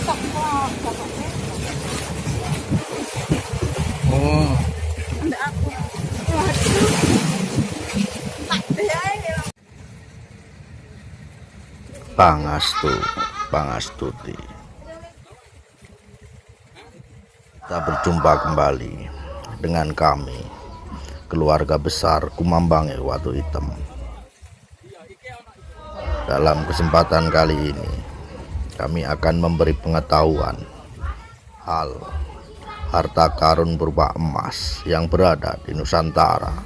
Oh, Pangastu, Pangastuti. Kita berjumpa kembali dengan kami, keluarga besar Kumambange Watu Hitam. Dalam kesempatan kali ini, kami akan memberi pengetahuan hal harta karun berupa emas yang berada di Nusantara.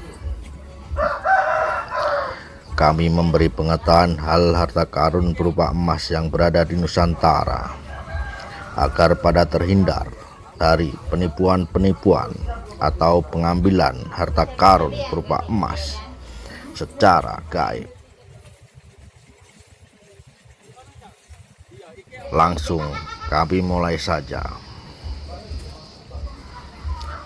Kami memberi pengetahuan hal harta karun berupa emas yang berada di Nusantara agar pada terhindar dari penipuan-penipuan atau pengambilan harta karun berupa emas secara gaib. Langsung kami mulai saja.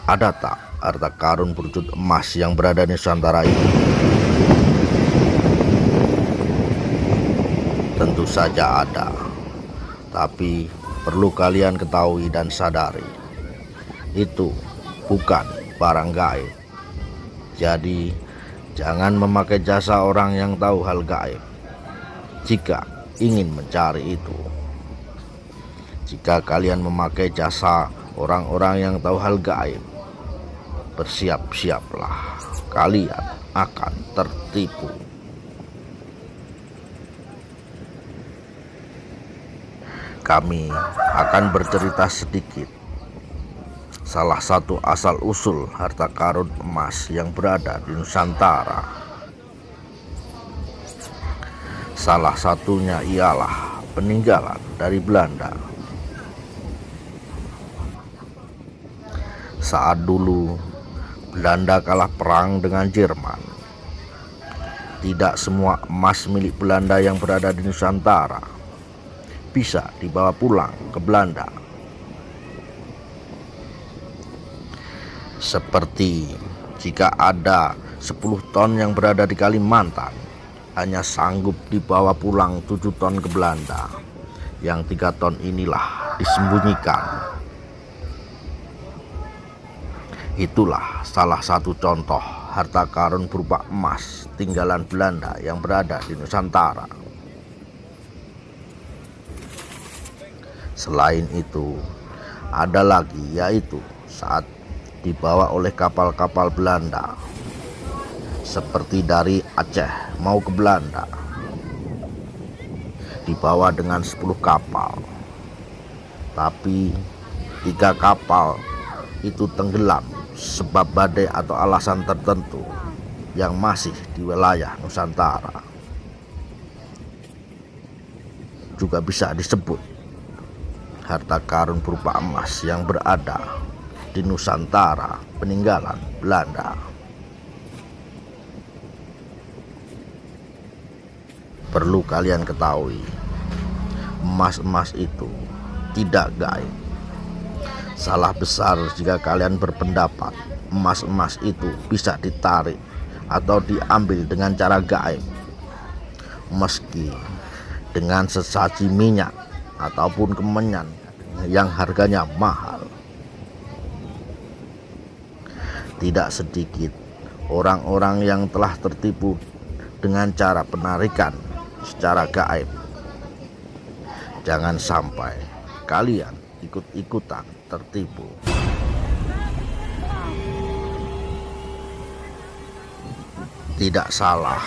Ada tak harta karun berwujud emas yang berada di Nusantara ini? Tentu saja ada, tapi perlu kalian ketahui dan sadari, itu bukan barang gaib. Jadi jangan memakai jasa orang yang tahu hal gaib jika ingin mencari itu. Jika kalian memakai jasa orang-orang yang tahu hal gaib, bersiap-siaplah, kalian akan tertipu. Kami akan bercerita sedikit salah satu asal-usul harta karun emas yang berada di Nusantara. Salah satunya ialah peninggalan dari Belanda. Saat dulu Belanda kalah perang dengan Jerman, tidak semua emas milik Belanda yang berada di Nusantara bisa dibawa pulang ke Belanda. Seperti jika ada 10 ton yang berada di Kalimantan, hanya sanggup dibawa pulang 7 ton ke Belanda. Yang 3 ton inilah disembunyikan. Itulah salah satu contoh harta karun berupa emas tinggalan Belanda yang berada di Nusantara. Selain itu, ada lagi, yaitu saat dibawa oleh kapal-kapal Belanda, seperti dari Aceh mau ke Belanda, dibawa dengan 10 kapal, tapi 3 kapal itu tenggelam sebab badai atau alasan tertentu yang masih di wilayah Nusantara. Juga bisa disebut harta karun berupa emas yang berada di Nusantara peninggalan Belanda. Perlu kalian ketahui, emas-emas itu tidak gaib. Salah besar jika kalian berpendapat emas-emas itu bisa ditarik atau diambil dengan cara gaib, meski dengan sesaji minyak ataupun kemenyan yang harganya mahal. Tidak sedikit orang-orang yang telah tertipu dengan cara penarikan secara gaib. Jangan sampai kalian ikut-ikutan tertipu. Tidak salah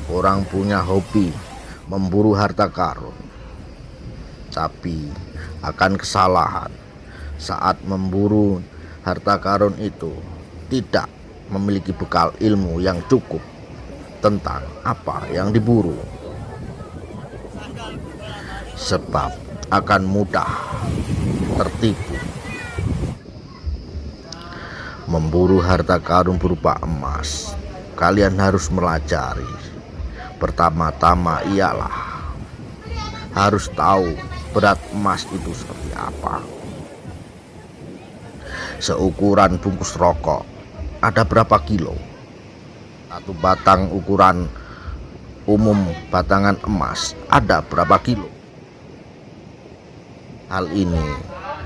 orang punya hobi memburu harta karun, tapi akan kesalahan saat memburu harta karun itu tidak memiliki bekal ilmu yang cukup tentang apa yang diburu, sebab akan mudah tertipu. Memburu harta karun berupa emas, kalian harus melajari. Pertama-tama ialah harus tahu berat emas itu seperti apa. Seukuran bungkus rokok ada berapa kilo? Satu batang ukuran umum batangan emas ada berapa kilo? Hal ini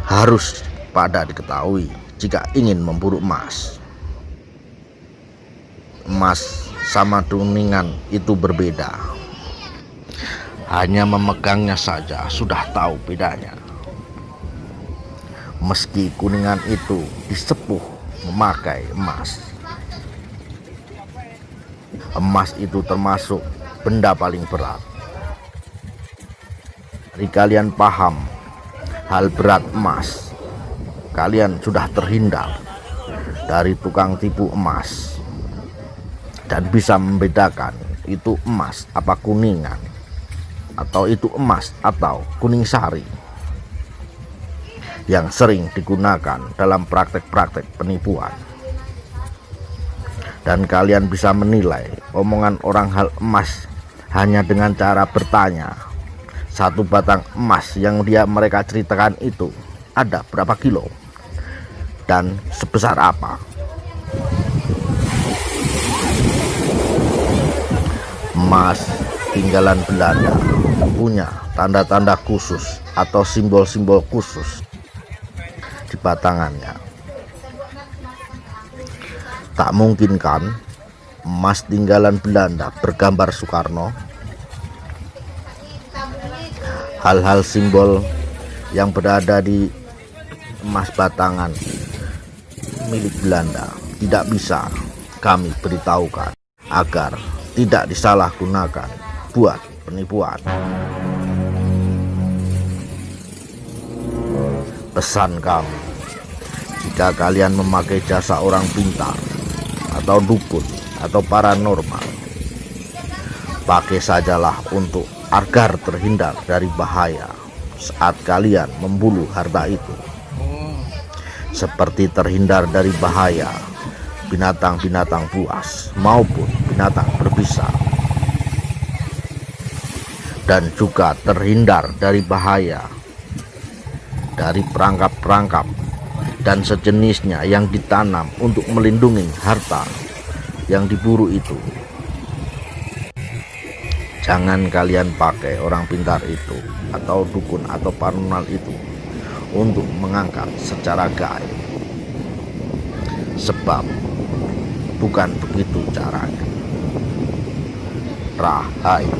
harus pada diketahui jika ingin memburu emas. Emas sama kuningan itu berbeda. Hanya memegangnya saja sudah tahu bedanya. Meski kuningan itu disepuh memakai emas. Emas itu termasuk benda paling berat. Dari kalian paham hal berat emas, kalian sudah terhindar dari tukang tipu emas dan bisa membedakan itu emas apa kuningan, atau itu emas atau kuning sari yang sering digunakan dalam praktek-praktek penipuan. Dan kalian bisa menilai omongan orang hal emas hanya dengan cara bertanya, satu batang emas yang mereka ceritakan itu ada berapa kilo dan sebesar apa. Emas tinggalan Belanda punya tanda-tanda khusus atau simbol-simbol khusus di batangannya. Tak mungkin kan emas tinggalan Belanda bergambar Soekarno? Hal-hal simbol yang berada di emas batangan milik Belanda tidak bisa kami beritahukan agar tidak disalahgunakan buat penipuan. Pesan kami, jika kalian memakai jasa orang pintar atau dukun atau paranormal, pakai sajalah untuk agar terhindar dari bahaya saat kalian memburu harta itu. Seperti terhindar dari bahaya binatang-binatang buas maupun binatang berbisa, dan juga terhindar dari bahaya dari perangkap-perangkap dan sejenisnya yang ditanam untuk melindungi harta yang diburu itu. Jangan kalian pakai orang pintar itu atau dukun atau paranormal itu untuk mengangkat secara gaib, sebab bukan begitu caranya. Rahayu.